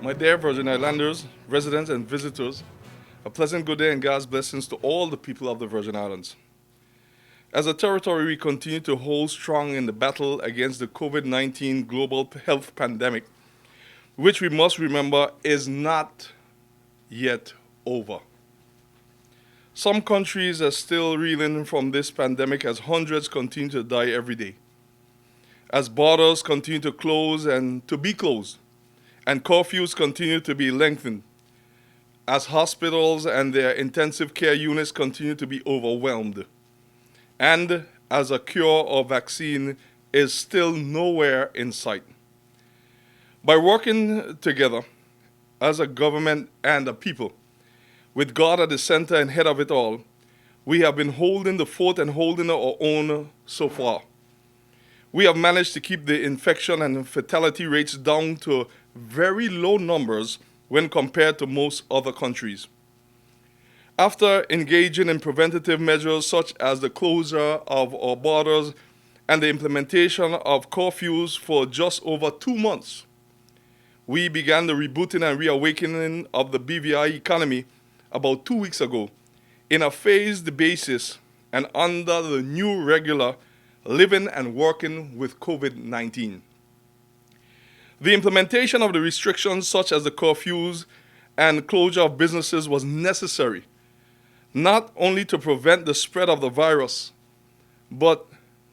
My dear Virgin Islanders, residents, and visitors, a pleasant good day and God's blessings to all the people of the Virgin Islands. As a territory, we continue to hold strong in the battle against the COVID 19 global health pandemic, which we must remember is not yet over. Some countries are still reeling from this pandemic as hundreds continue to die every day, as borders continue to close and to be closed, and curfews continue to be lengthened, as hospitals and their intensive care units continue to be overwhelmed, and as a cure or vaccine is still nowhere in sight. By working together as a government and a people, with God at the center and head of it all, we have been holding the fort and holding our own so far. We have managed to keep the infection and fatality rates down to very low numbers when compared to most other countries. After engaging in preventative measures such as the closure of our borders and the implementation of curfews for just over 2 months, we began the rebooting and reawakening of the BVI economy about 2 weeks ago in a phased basis and under the new regular living and working with COVID-19. The implementation of the restrictions such as the curfews and closure of businesses was necessary, not only to prevent the spread of the virus, but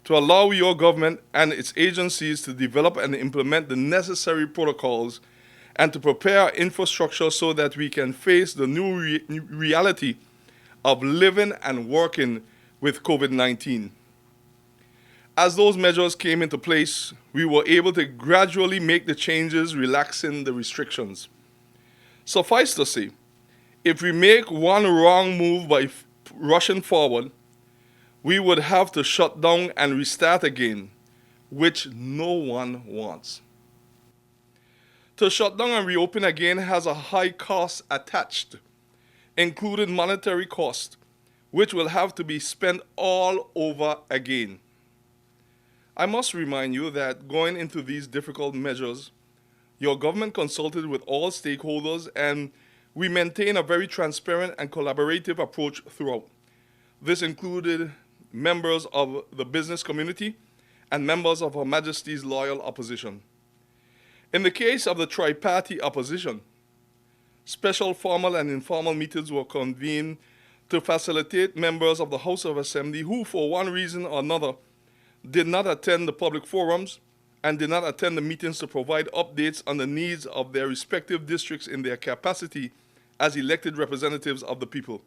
to allow your government and its agencies to develop and implement the necessary protocols and to prepare our infrastructure so that we can face the new reality of living and working with COVID-19. As those measures came into place, we were able to gradually make the changes, relaxing the restrictions. Suffice to say, if we make one wrong move by rushing forward, we would have to shut down and restart again, which no one wants. To shut down and reopen again has a high cost attached, including monetary cost, which will have to be spent all over again. I must remind you that going into these difficult measures, your government consulted with all stakeholders and we maintain a very transparent and collaborative approach throughout. This included members of the business community and members of Her Majesty's loyal opposition. In the case of the tri-party opposition, special formal and informal meetings were convened to facilitate members of the House of Assembly who, for one reason or another, did not attend the public forums and did not attend the meetings to provide updates on the needs of their respective districts in their capacity as elected representatives of the people.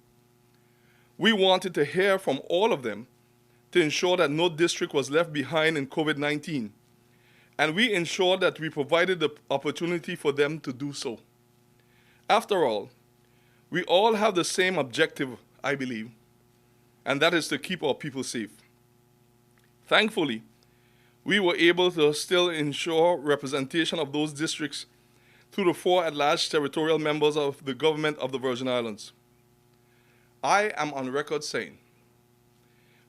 We wanted to hear from all of them to ensure that no district was left behind in COVID-19, and we ensured that we provided the opportunity for them to do so. After all, we all have the same objective, I believe, and that is to keep our people safe. Thankfully, we were able to still ensure representation of those districts through the 4 at-large territorial members of the government of the Virgin Islands. I am on record saying,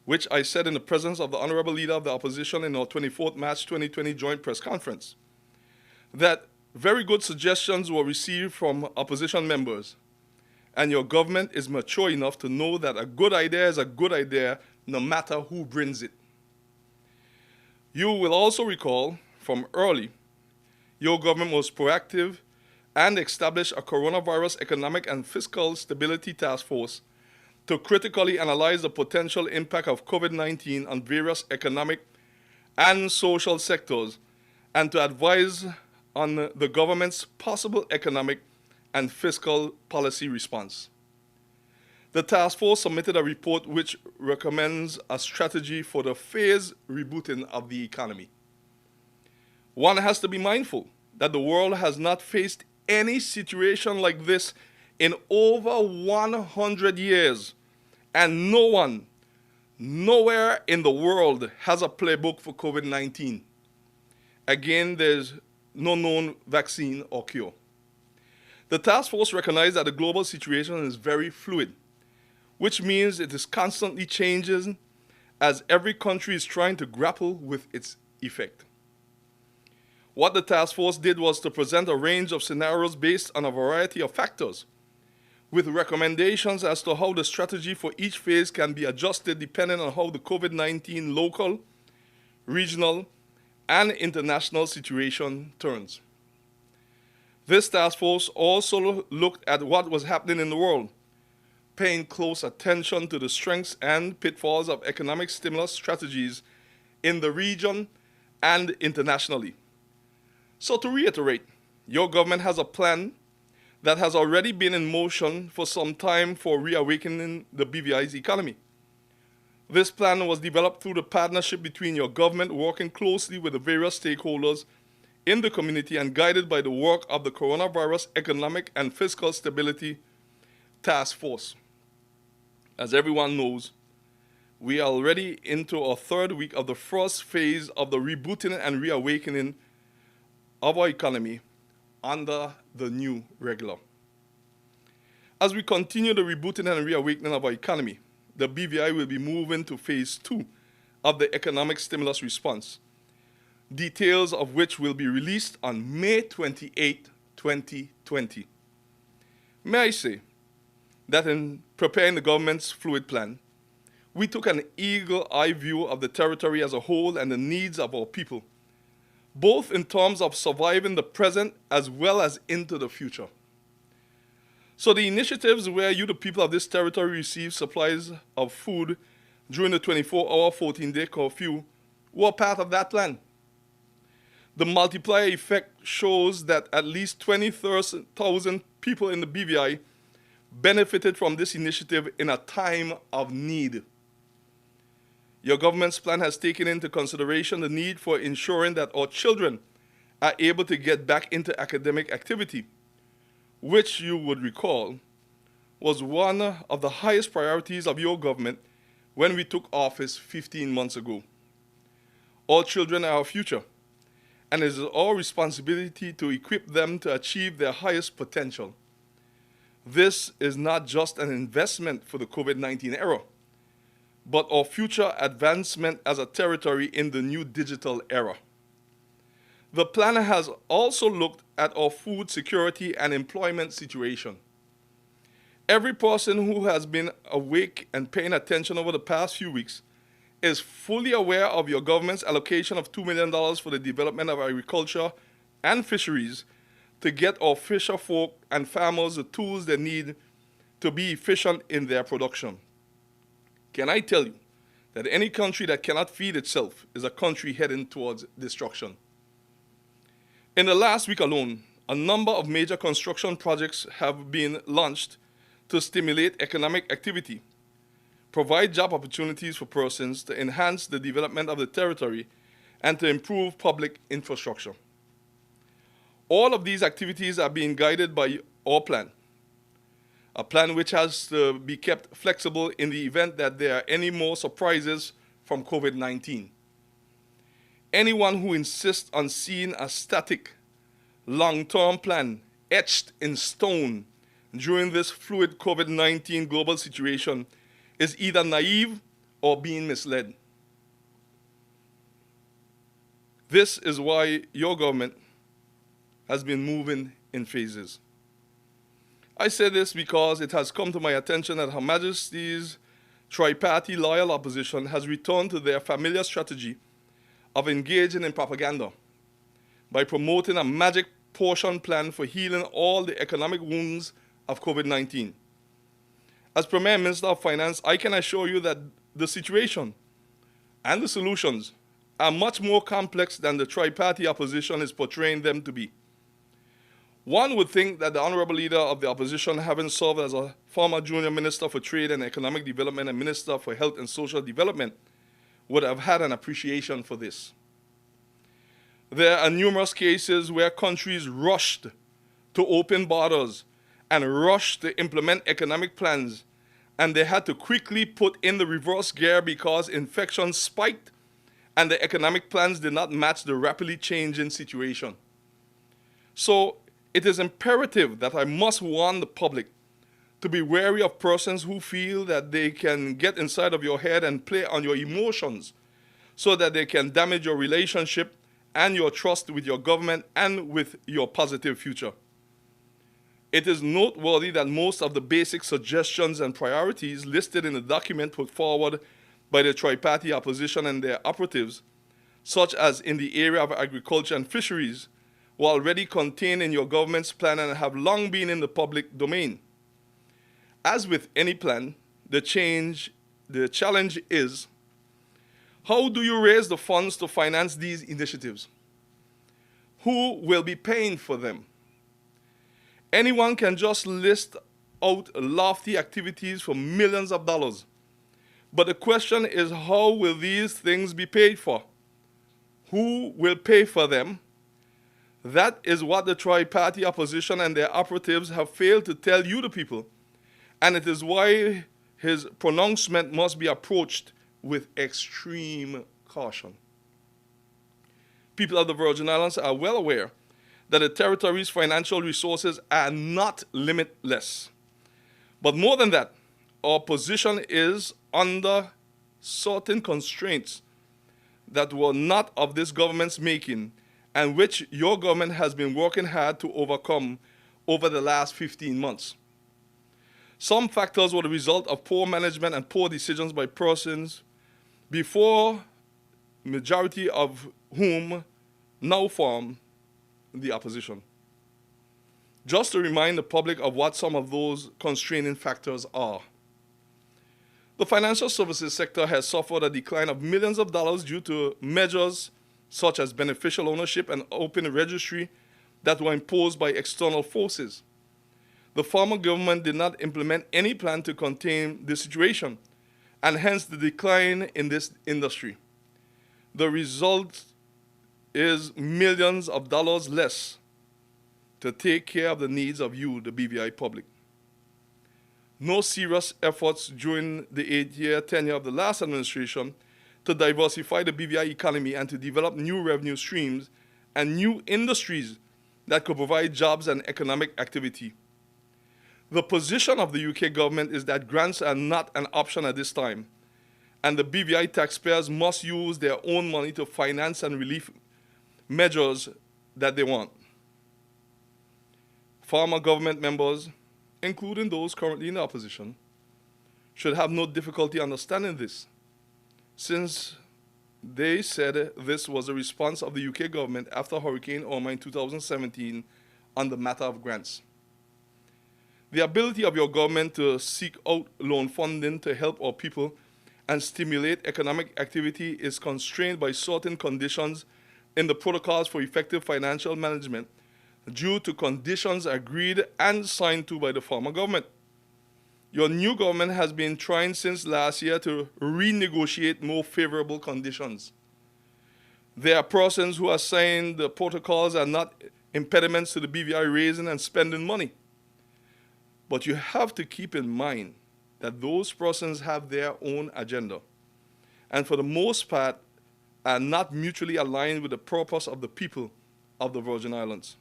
which I said in the presence of the Honorable Leader of the Opposition in our 24th March 2020 joint press conference, that very good suggestions were received from opposition members, and your government is mature enough to know that a good idea is a good idea no matter who brings it. You will also recall from early, your government was proactive and established a coronavirus economic and fiscal stability task force to critically analyze the potential impact of COVID-19 on various economic and social sectors and to advise on the government's possible economic and fiscal policy response. The task force submitted a report which recommends a strategy for the phased rebooting of the economy. One has to be mindful that the world has not faced any situation like this in over 100 years, and no one, nowhere in the world has a playbook for COVID-19. Again, there's no known vaccine or cure. The task force recognized that the global situation is very fluid, which means it is constantly changing as every country is trying to grapple with its effect. What the task force did was to present a range of scenarios based on a variety of factors, with recommendations as to how the strategy for each phase can be adjusted depending on how the COVID-19 local, regional, and international situation turns. This task force also looked at what was happening in the world, paying close attention to the strengths and pitfalls of economic stimulus strategies in the region and internationally. So to reiterate, your government has a plan that has already been in motion for some time for reawakening the BVI's economy. This plan was developed through the partnership between your government working closely with the various stakeholders in the community and guided by the work of the Coronavirus Economic and Fiscal Stability Task Force. As everyone knows, we are already into our third week of the first phase of the rebooting and reawakening of our economy under the new regular. As we continue the rebooting and reawakening of our economy, the BVI will be moving to phase 2 of the economic stimulus response, details of which will be released on May 28, 2020. May I say that in preparing the government's fluid plan, we took an eagle-eye view of the territory as a whole and the needs of our people, both in terms of surviving the present as well as into the future. So the initiatives where you, the people of this territory, receive supplies of food during the 24-hour, 14-day curfew were part of that plan. The multiplier effect shows that at least 20,000 people in the BVI benefited from this initiative in a time of need. Your government's plan has taken into consideration the need for ensuring that our children are able to get back into academic activity, which you would recall was one of the highest priorities of your government when we took office 15 months ago. All children are our future, and it is our responsibility to equip them to achieve their highest potential. This is not just an investment for the COVID-19 era, but our future advancement as a territory in the new digital era. The plan has also looked at our food security and employment situation. Every person who has been awake and paying attention over the past few weeks is fully aware of your government's allocation of $2 million for the development of agriculture and fisheries to get our fisher folk and farmers the tools they need to be efficient in their production. Can I tell you that any country that cannot feed itself is a country heading towards destruction? In the last week alone, a number of major construction projects have been launched to stimulate economic activity, provide job opportunities for persons, to enhance the development of the territory, and to improve public infrastructure. All of these activities are being guided by our plan, a plan which has to be kept flexible in the event that there are any more surprises from COVID-19. Anyone who insists on seeing a static, long-term plan etched in stone during this fluid COVID-19 global situation is either naive or being misled. This is why your government has been moving in phases. I say this because it has come to my attention that Her Majesty's tri-party loyal opposition has returned to their familiar strategy of engaging in propaganda by promoting a magic portion plan for healing all the economic wounds of COVID-19. As Premier Minister of Finance, I can assure you that the situation and the solutions are much more complex than the tri-party opposition is portraying them to be. One would think that the Honorable Leader of the Opposition, having served as a former Junior Minister for Trade and Economic Development and Minister for Health and Social Development, would have had an appreciation for this. There are numerous cases where countries rushed to open borders and rushed to implement economic plans, and they had to quickly put in the reverse gear because infections spiked and the economic plans did not match the rapidly changing situation. So it is imperative that I must warn the public to be wary of persons who feel that they can get inside of your head and play on your emotions so that they can damage your relationship and your trust with your government and with your positive future. It is noteworthy that most of the basic suggestions and priorities listed in the document put forward by the tri-party opposition and their operatives, such as in the area of agriculture and fisheries, were already contained in your government's plan and have long been in the public domain. As with any plan, the challenge is, how do you raise the funds to finance these initiatives? Who will be paying for them? Anyone can just list out lofty activities for millions of dollars. But the question is, how will these things be paid for? Who will pay for them? That is what the tri-party opposition and their operatives have failed to tell you, the people. And it is why his pronouncement must be approached with extreme caution. People of the Virgin Islands are well aware that the territory's financial resources are not limitless. But more than that, our position is under certain constraints that were not of this government's making and which your government has been working hard to overcome over the last 15 months. Some factors were the result of poor management and poor decisions by persons before, majority of whom now form the opposition. Just to remind the public of what some of those constraining factors are. The financial services sector has suffered a decline of millions of dollars due to measures such as beneficial ownership and open registry that were imposed by external forces. The former government did not implement any plan to contain the situation, and hence the decline in this industry. The result is millions of dollars less to take care of the needs of you, the BVI public. No serious efforts during the 8-year tenure of the last administration to diversify the BVI economy and to develop new revenue streams and new industries that could provide jobs and economic activity. The position of the UK government is that grants are not an option at this time, and the BVI taxpayers must use their own money to finance and relief measures that they want. Former government members, including those currently in the opposition, should have no difficulty understanding this, since they said this was a response of the UK government after Hurricane Irma in 2017 on the matter of grants. The ability of your government to seek out loan funding to help our people and stimulate economic activity is constrained by certain conditions in the protocols for effective financial management due to conditions agreed and signed to by the former government. Your new government has been trying since last year to renegotiate more favorable conditions. There are persons who are saying the protocols are not impediments to the BVI raising and spending money. But you have to keep in mind that those persons have their own agenda, and for the most part are not mutually aligned with the purpose of the people of the Virgin Islands.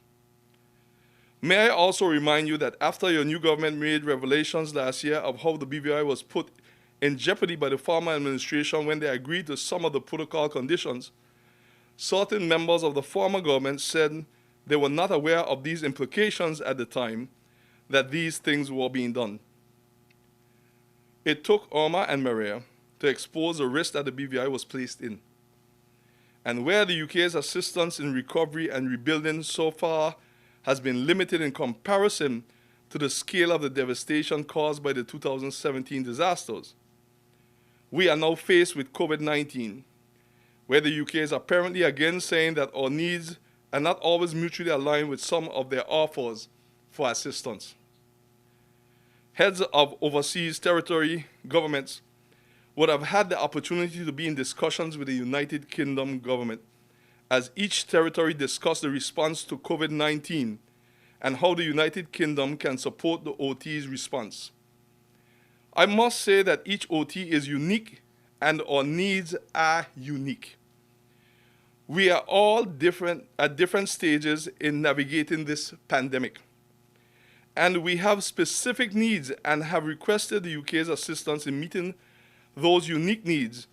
May I also remind you that after your new government made revelations last year of how the BVI was put in jeopardy by the former administration when they agreed to some of the protocol conditions, certain members of the former government said they were not aware of these implications at the time that these things were being done. It took Irma and Maria to expose the risk that the BVI was placed in. And where the UK's assistance in recovery and rebuilding so far has been limited in comparison to the scale of the devastation caused by the 2017 disasters, we are now faced with COVID-19, where the UK is apparently again saying that our needs are not always mutually aligned with some of their offers for assistance. Heads of overseas territory governments would have had the opportunity to be in discussions with the United Kingdom government as each territory discussed the response to COVID-19 and how the United Kingdom can support the OT's response. I must say that each OT is unique and our needs are unique. We are all different at different stages in navigating this pandemic. And we have specific needs and have requested the UK's assistance in meeting those unique needs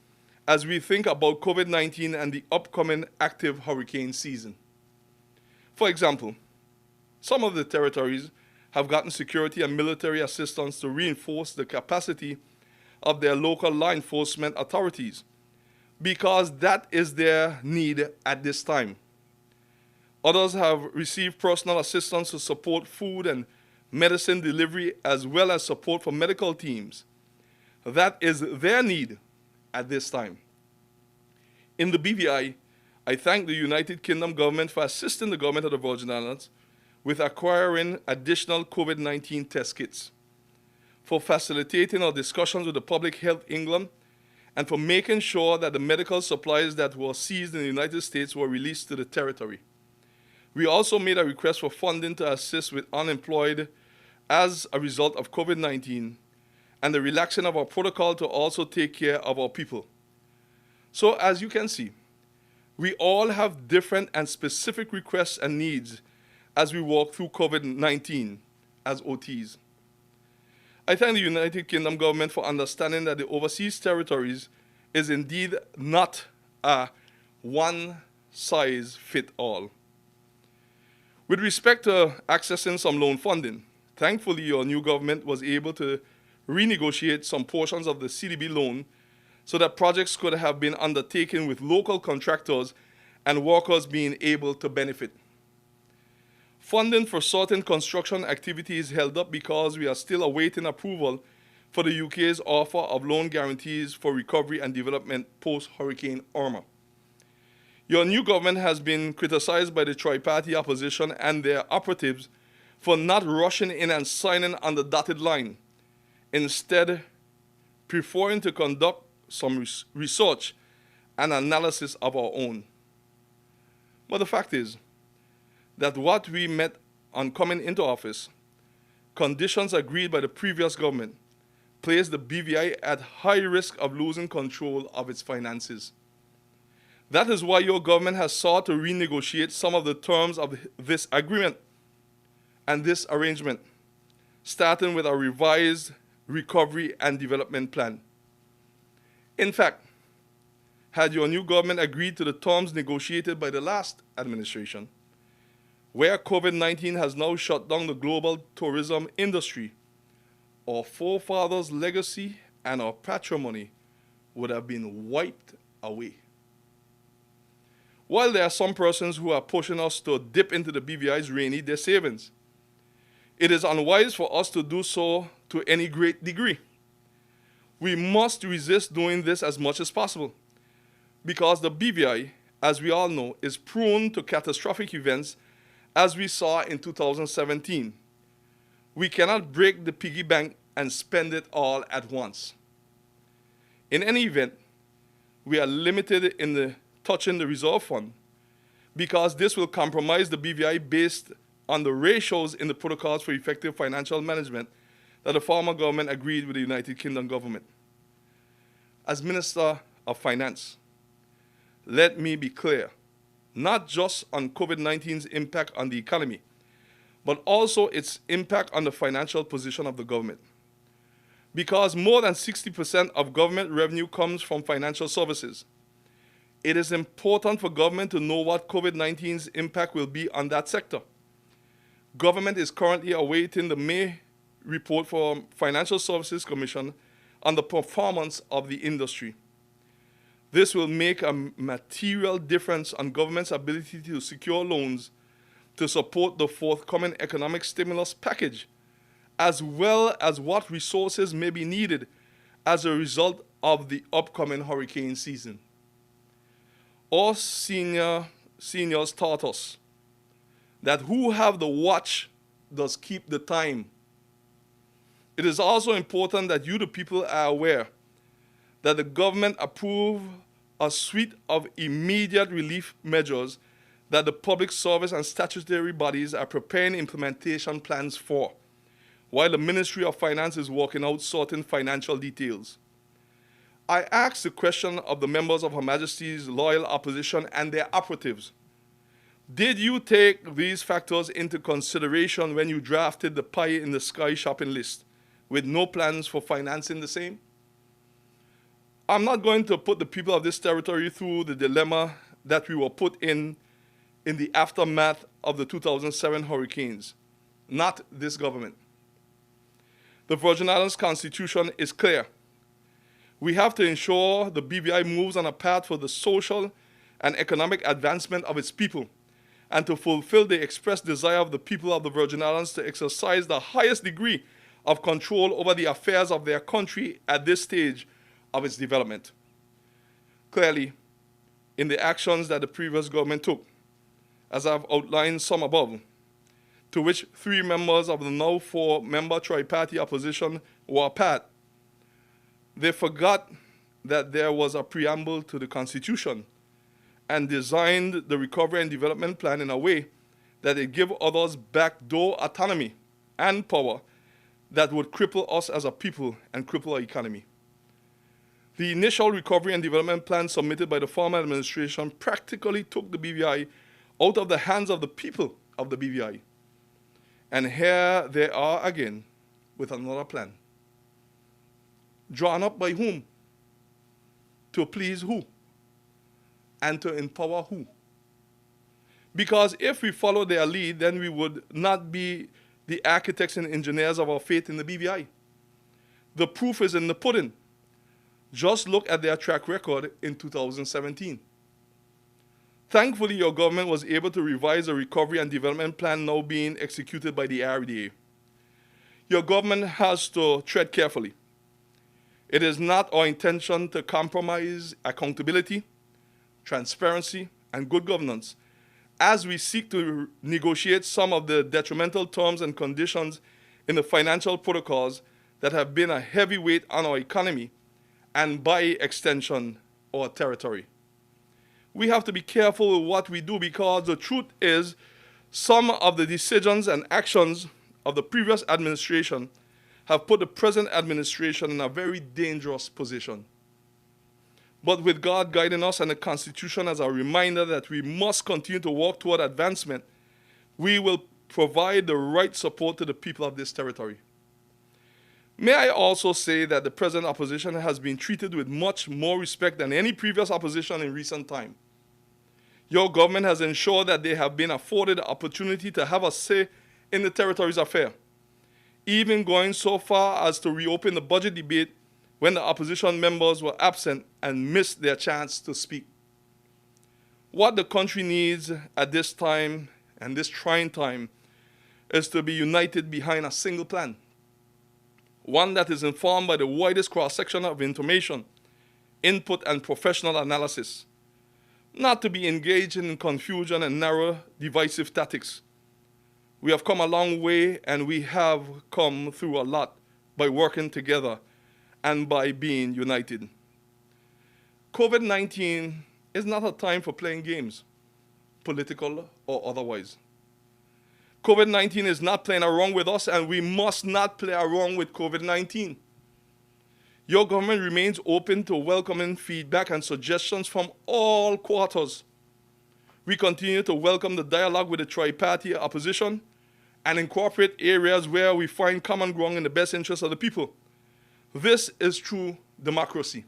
as we think about COVID-19 and the upcoming active hurricane season. For example, some of the territories have gotten security and military assistance to reinforce the capacity of their local law enforcement authorities because that is their need at this time. Others have received personal assistance to support food and medicine delivery as well as support for medical teams. That is their need at this time. In the BVI, I thank the United Kingdom government for assisting the government of the Virgin Islands with acquiring additional COVID-19 test kits, for facilitating our discussions with the Public Health England, and for making sure that the medical supplies that were seized in the United States were released to the territory. We also made a request for funding to assist with unemployed as a result of COVID-19 and the relaxing of our protocol to also take care of our people. So as you can see, we all have different and specific requests and needs as we walk through COVID-19 as OTs. I thank the United Kingdom government for understanding that the overseas territories is indeed not a one-size-fits-all. With respect to accessing some loan funding, thankfully your new government was able to renegotiate some portions of the CDB loan so that projects could have been undertaken with local contractors and workers being able to benefit. Funding for certain construction activities held up because we are still awaiting approval for the UK's offer of loan guarantees for recovery and development post-Hurricane Irma. Your new government has been criticized by the tri-party opposition and their operatives for not rushing in and signing on the dotted line, instead preferring to conduct some research and analysis of our own. But the fact is that what we met on coming into office, conditions agreed by the previous government, placed the BVI at high risk of losing control of its finances. That is why your government has sought to renegotiate some of the terms of this agreement and this arrangement, starting with a revised recovery and development plan. In fact, had your new government agreed to the terms negotiated by the last administration, where COVID-19 has now shut down the global tourism industry, our forefathers' legacy and our patrimony would have been wiped away. While there are some persons who are pushing us to dip into the BVI's rainy day savings, it is unwise for us to do so to any great degree. We must resist doing this as much as possible because the BVI, as we all know, is prone to catastrophic events as we saw in 2017. We cannot break the piggy bank and spend it all at once. In any event, we are limited in touching the reserve fund because this will compromise the BVI based on the ratios in the protocols for effective financial management that the former government agreed with the United Kingdom government. As Minister of Finance, let me be clear, not just on COVID-19's impact on the economy, but also its impact on the financial position of the government. Because more than 60% of government revenue comes from financial services, it is important for government to know what COVID-19's impact will be on that sector. Government is currently awaiting the May report from Financial Services Commission on the performance of the industry. This will make a material difference on government's ability to secure loans to support the forthcoming economic stimulus package, as well as what resources may be needed as a result of the upcoming hurricane season. Our seniors taught us that who have the watch does keep the time. It is also important that you, the people, are aware that the government approved a suite of immediate relief measures that the public service and statutory bodies are preparing implementation plans for, while the Ministry of Finance is working out certain financial details. I asked the question of the members of Her Majesty's loyal opposition and their operatives. Did you take these factors into consideration when you drafted the pie-in-the-sky shopping list with no plans for financing the same? I'm not going to put the people of this territory through the dilemma that we were put in the aftermath of the 2007 hurricanes. Not this government. The Virgin Islands Constitution is clear. We have to ensure the BVI moves on a path for the social and economic advancement of its people, and to fulfill the expressed desire of the people of the Virgin Islands to exercise the highest degree of control over the affairs of their country at this stage of its development. Clearly, in the actions that the previous government took, as I've outlined some above, to which 3 members of the now 4-member tri-party opposition were a part, they forgot that there was a preamble to the Constitution and designed the Recovery and Development Plan in a way that it gave others backdoor autonomy and power that would cripple us as a people and cripple our economy. The initial Recovery and Development Plan submitted by the former administration practically took the BVI out of the hands of the people of the BVI. And here they are again with another plan. Drawn up by whom? To please who? And to empower who? Because if we follow their lead, then we would not be the architects and engineers of our fate in the BVI. The proof is in the pudding. Just look at their track record in 2017. Thankfully, your government was able to revise the Recovery and Development Plan now being executed by the RDA. Your government has to tread carefully. It is not our intention to compromise accountability, transparency, and good governance as we seek to negotiate some of the detrimental terms and conditions in the financial protocols that have been a heavy weight on our economy and, by extension, our territory. We have to be careful with what we do, because the truth is some of the decisions and actions of the previous administration have put the present administration in a very dangerous position. But with God guiding us and the Constitution as a reminder that we must continue to walk toward advancement, we will provide the right support to the people of this territory. May I also say that the present opposition has been treated with much more respect than any previous opposition in recent time. Your government has ensured that they have been afforded the opportunity to have a say in the territory's affair, even going so far as to reopen the budget debate when the opposition members were absent and missed their chance to speak. What the country needs at this time and this trying time is to be united behind a single plan, one that is informed by the widest cross-section of information, input, and professional analysis, not to be engaged in confusion and narrow, divisive tactics. We have come a long way, and we have come through a lot by working together and by being united. COVID-19 is not a time for playing games, political or otherwise. COVID-19 is not playing around with us, and we must not play around with COVID-19. Your government remains open to welcoming feedback and suggestions from all quarters. We continue to welcome the dialogue with the tri-party opposition and incorporate areas where we find common ground in the best interest of the people. This is true democracy.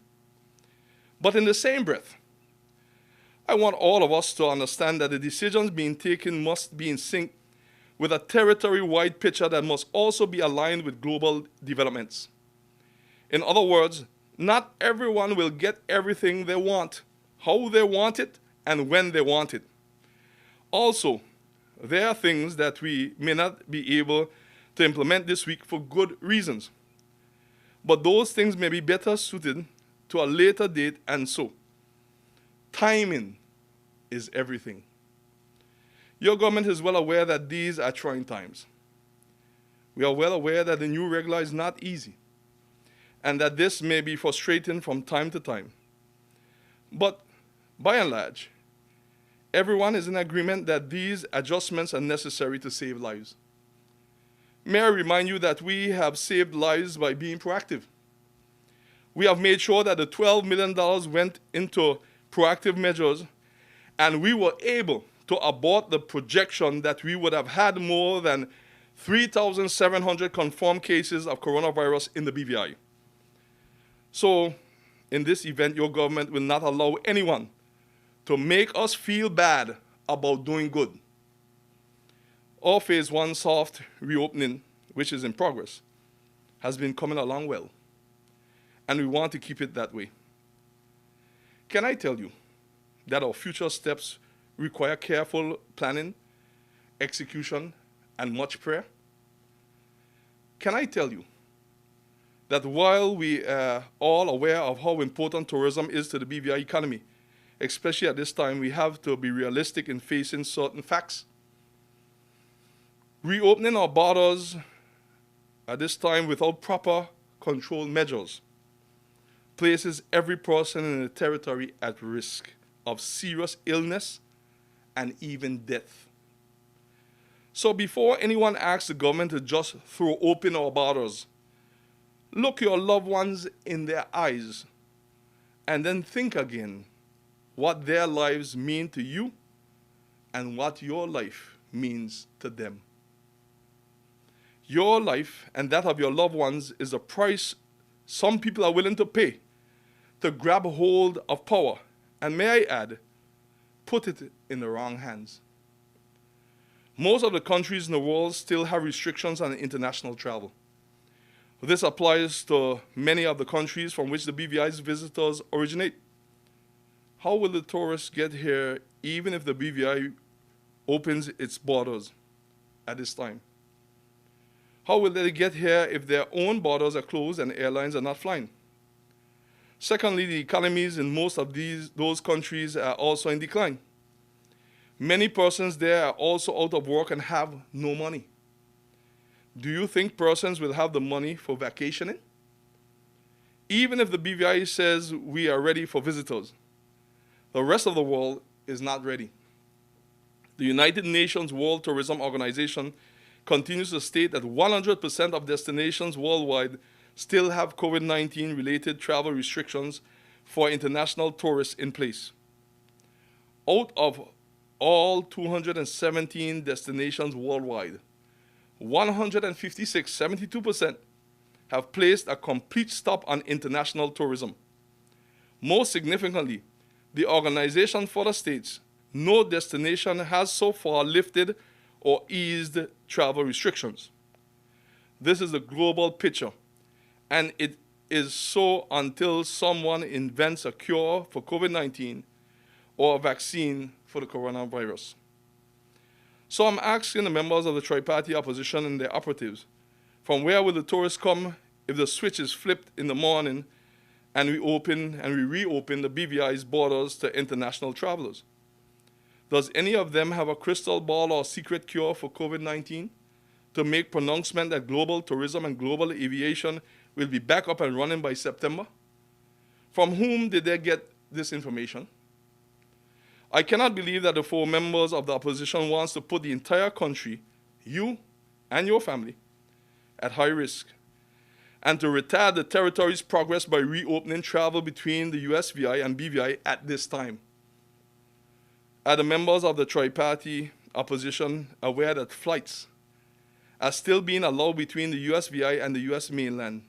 But in the same breath, I want all of us to understand that the decisions being taken must be in sync with a territory-wide picture that must also be aligned with global developments. In other words, not everyone will get everything they want, how they want it, and when they want it. Also, there are things that we may not be able to implement this week for good reasons. But those things may be better suited to a later date, and so timing is everything. Your government is well aware that these are trying times. We are well aware that the new regular is not easy, and that this may be frustrating from time to time. But by and large, everyone is in agreement that these adjustments are necessary to save lives. May I remind you that we have saved lives by being proactive. We have made sure that the $12 million went into proactive measures, and we were able to abort the projection that we would have had more than 3,700 confirmed cases of coronavirus in the BVI. So, in this event, your government will not allow anyone to make us feel bad about doing good. Our phase one soft reopening, which is in progress, has been coming along well, and we want to keep it that way. Can I tell you that our future steps require careful planning, execution, and much prayer? Can I tell you that while we are all aware of how important tourism is to the BVI economy, especially at this time, we have to be realistic in facing certain facts. Reopening our borders at this time without proper control measures places every person in the territory at risk of serious illness and even death. So before anyone asks the government to just throw open our borders, look your loved ones in their eyes and then think again what their lives mean to you and what your life means to them. Your life and that of your loved ones is a price some people are willing to pay to grab hold of power, and may I add, put it in the wrong hands. Most of the countries in the world still have restrictions on international travel. This applies to many of the countries from which the BVI's visitors originate. How will the tourists get here even if the BVI opens its borders at this time? How will they get here if their own borders are closed and airlines are not flying? Secondly, the economies in most of those countries are also in decline. Many persons there are also out of work and have no money. Do you think persons will have the money for vacationing? Even if the BVI says we are ready for visitors, the rest of the world is not ready. The United Nations World Tourism Organization continues to state that 100% of destinations worldwide still have COVID-19 related travel restrictions for international tourists in place. Out of all 217 destinations worldwide, 156, 72%, have placed a complete stop on international tourism. Most significantly, the organization further states no destination has so far lifted or eased travel restrictions. This is the global picture, and it is so until someone invents a cure for COVID-19 or a vaccine for the coronavirus. So I'm asking the members of the tri-party opposition and their operatives, from where will the tourists come if the switch is flipped in the morning and we reopen the BVI's borders to international travelers? Does any of them have a crystal ball or secret cure for COVID-19 to make pronouncement that global tourism and global aviation will be back up and running by September? From whom did they get this information? I cannot believe that the four members of the opposition wants to put the entire country, you and your family, at high risk, and to retard the territory's progress by reopening travel between the USVI and BVI at this time. Are the members of the tri-party opposition aware that flights are still being allowed between the USVI and the US mainland,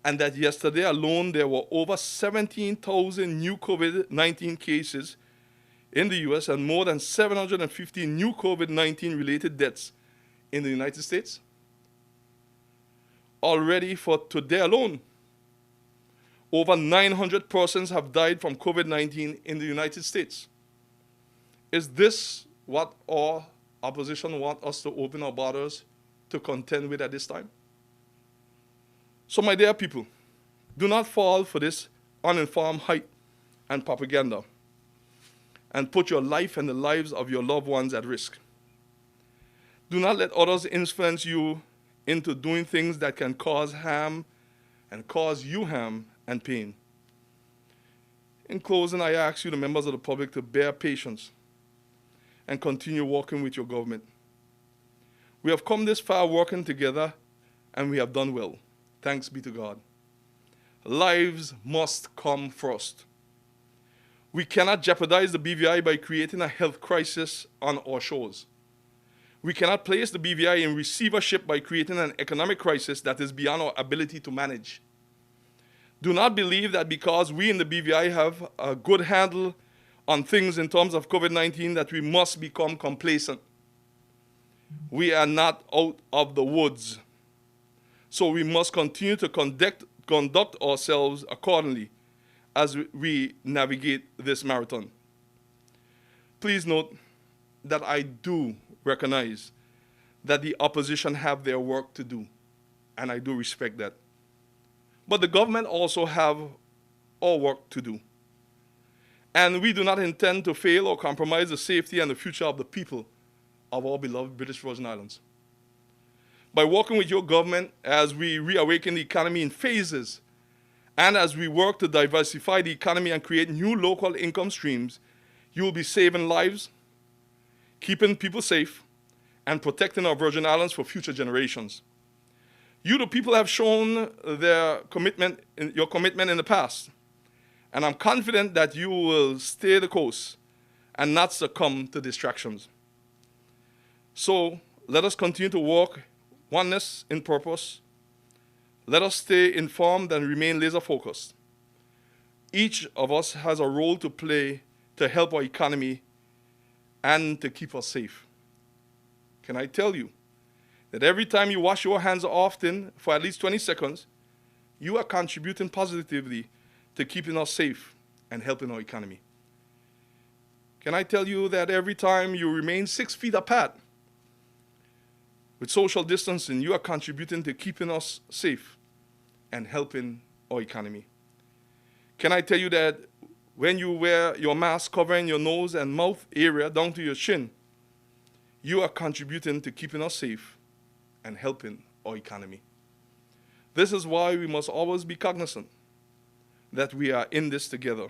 and that yesterday alone there were over 17,000 new COVID-19 cases in the US and more than 750 new COVID-19 related deaths in the United States? Already for today alone, over 900 persons have died from COVID-19 in the United States. Is this what our opposition want us to open our borders to contend with at this time? So my dear people, do not fall for this uninformed hype and propaganda and put your life and the lives of your loved ones at risk. Do not let others influence you into doing things that can cause harm and cause you harm and pain. In closing, I ask you, the members of the public, to bear patience and continue working with your government. We have come this far working together, and we have done well. Thanks be to God. Lives must come first. We cannot jeopardize the BVI by creating a health crisis on our shores. We cannot place the BVI in receivership by creating an economic crisis that is beyond our ability to manage. Do not believe that because we in the BVI have a good handle on things in terms of COVID-19 that we must become complacent. We are not out of the woods. So we must continue to conduct ourselves accordingly as we navigate this marathon. Please note that I do recognize that the opposition have their work to do, and I do respect that. But the government also have our work to do. And we do not intend to fail or compromise the safety and the future of the people of our beloved British Virgin Islands. By working with your government as we reawaken the economy in phases, and as we work to diversify the economy and create new local income streams, you will be saving lives, keeping people safe, and protecting our Virgin Islands for future generations. You, the people, have shown your commitment in the past, and I'm confident that you will stay the course and not succumb to distractions. So let us continue to walk oneness in purpose. Let us stay informed and remain laser focused. Each of us has a role to play to help our economy and to keep us safe. Can I tell you that every time you wash your hands often for at least 20 seconds, you are contributing positively to keeping us safe and helping our economy? Can I tell you that every time you remain 6 feet apart with social distancing, you are contributing to keeping us safe and helping our economy? Can I tell you that when you wear your mask covering your nose and mouth area down to your chin, you are contributing to keeping us safe and helping our economy? This is why we must always be cognizant that we are in this together,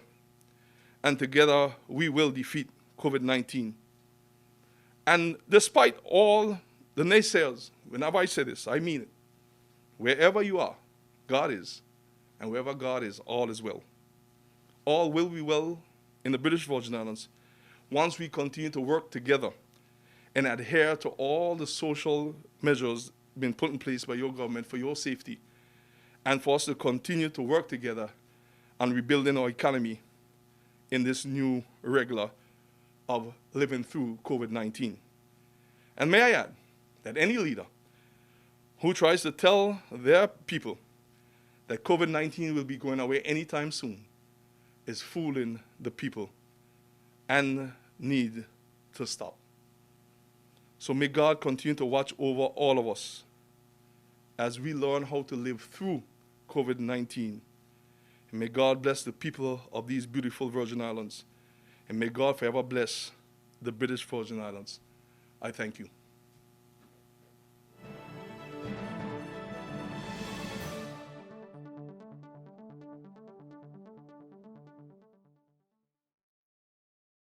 and together we will defeat COVID-19. And despite all the naysayers, whenever I say this, I mean it. Wherever you are, God is, and wherever God is, all is well. All will be well in the British Virgin Islands once we continue to work together and adhere to all the social measures being put in place by your government for your safety, and for us to continue to work together on rebuilding our economy in this new regular of living through COVID-19. And may I add that any leader who tries to tell their people that COVID-19 will be going away anytime soon is fooling the people and need to stop. So may God continue to watch over all of us as we learn how to live through COVID-19. And may God bless the people of these beautiful Virgin Islands. And may God forever bless the British Virgin Islands. I thank you.